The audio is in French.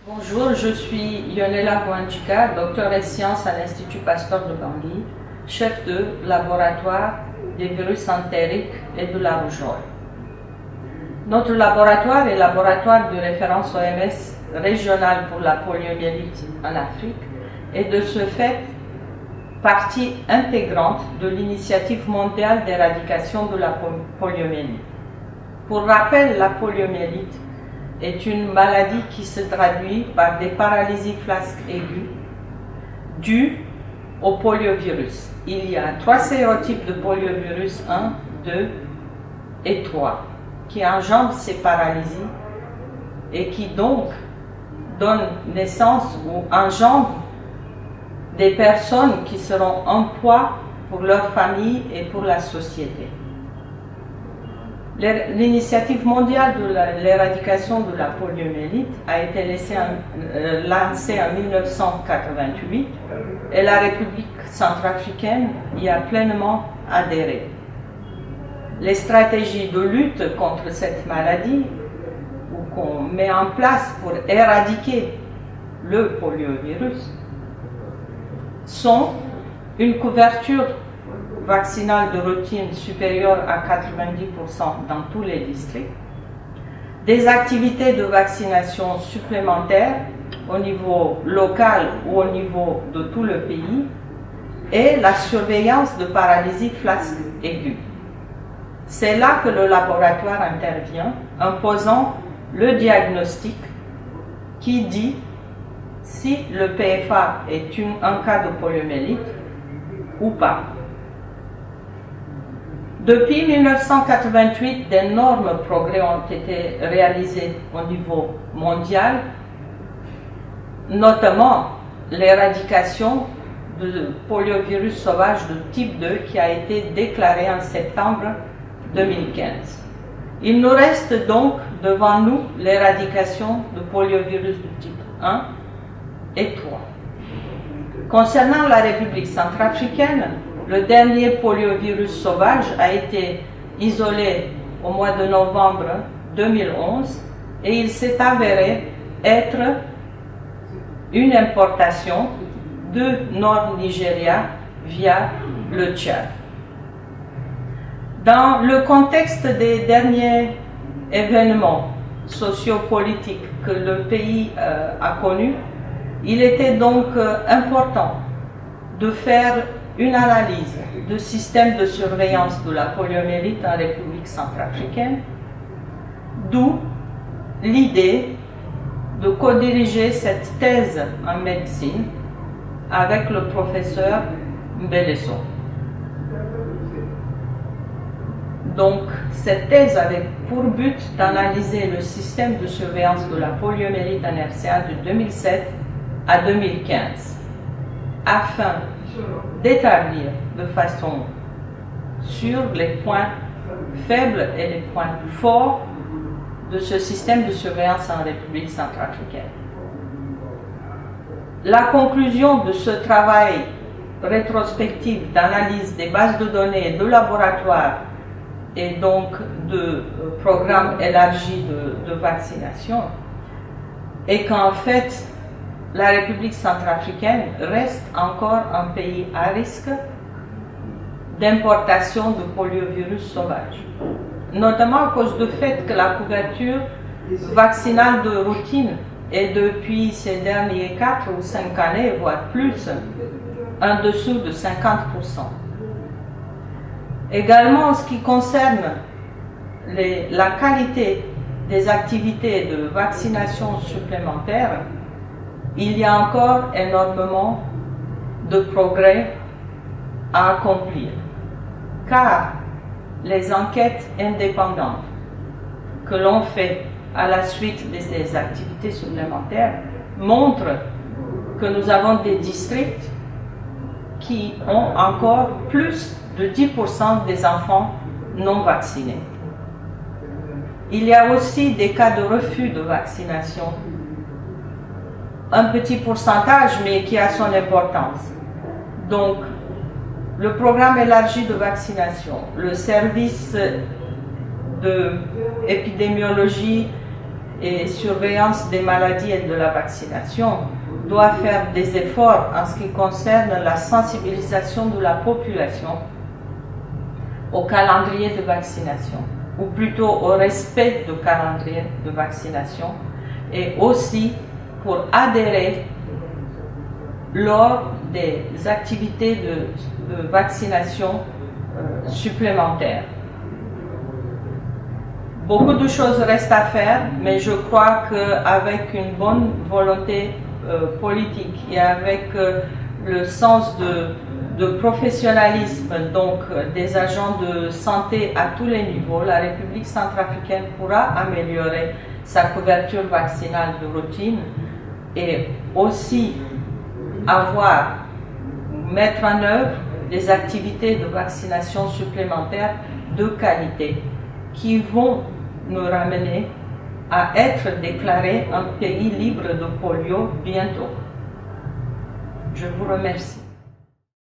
Bonjour, je suis Yonela Bouandjika, docteur en sciences à l'Institut Pasteur de Bangui, chef de laboratoire des virus entériques et de la rougeole. Notre laboratoire est laboratoire de référence OMS régional pour la poliomyélite en Afrique et de ce fait partie intégrante de l'initiative mondiale d'éradication de la poliomyélite. Pour rappel, la poliomyélite est une maladie qui se traduit par des paralysies flasques aiguës dues au poliovirus. Il y a 3 sérotypes de poliovirus 1, 2 et 3 qui engendrent ces paralysies et qui donc donnent naissance ou engendrent des personnes qui seront en poids pour leur famille et pour la société. L'initiative mondiale de l'éradication de la poliomyélite a été lancée en 1988 et la République centrafricaine y a pleinement adhéré. Les stratégies de lutte contre cette maladie ou qu'on met en place pour éradiquer le poliovirus sont une couverture vaccinale de routine supérieure à 90% dans tous les districts, des activités de vaccination supplémentaires au niveau local ou au niveau de tout le pays et la surveillance de paralysie flasque aiguë. C'est là que le laboratoire intervient en posant le diagnostic qui dit si le PFA est un cas de poliomyélite ou pas. Depuis 1988, d'énormes progrès ont été réalisés au niveau mondial, notamment l'éradication du poliovirus sauvage de type 2 qui a été déclaré en septembre 2015. Il nous reste donc devant nous l'éradication du poliovirus de type 1 et 3. Concernant la République centrafricaine, le dernier poliovirus sauvage a été isolé au mois de novembre 2011 et il s'est avéré être une importation de Nord-Nigeria via le Tchad. Dans le contexte des derniers événements sociopolitiques que le pays a connus, il était donc important de faire une analyse du système de surveillance de la poliomyélite en République centrafricaine, d'où l'idée de co-diriger cette thèse en médecine avec le professeur Mbelesso. Donc, cette thèse avait pour but d'analyser le système de surveillance de la poliomyélite en RCA de 2007 à 2015, afin d'établir de façon sûre les points faibles et les points forts de ce système de surveillance en République centrafricaine. La conclusion de ce travail rétrospectif d'analyse des bases de données de laboratoire et donc de programmes élargis de vaccination est qu'en fait, la République centrafricaine reste encore un pays à risque d'importation de poliovirus sauvage, notamment à cause du fait que la couverture vaccinale de routine est depuis ces derniers 4 ou 5 années, voire plus, en dessous de 50%. Également, en ce qui concerne la qualité des activités de vaccination supplémentaires, il y a encore énormément de progrès à accomplir, car les enquêtes indépendantes que l'on fait à la suite de ces activités supplémentaires montrent que nous avons des districts qui ont encore plus de 10% des enfants non vaccinés. Il y a aussi des cas de refus de vaccination, un petit pourcentage, mais qui a son importance. Donc, le programme élargi de vaccination, le service d'épidémiologie et surveillance des maladies et de la vaccination doit faire des efforts en ce qui concerne la sensibilisation de la population au calendrier de vaccination, ou plutôt au respect du calendrier de vaccination, et aussi pour adhérer lors des activités de vaccination supplémentaires. Beaucoup de choses restent à faire, mais je crois qu'avec une bonne volonté politique et avec le sens de professionnalisme donc des agents de santé à tous les niveaux, la République centrafricaine pourra améliorer sa couverture vaccinale de routine et aussi mettre en œuvre des activités de vaccination supplémentaires de qualité qui vont nous ramener à être déclaré un pays libre de polio bientôt. Je vous remercie.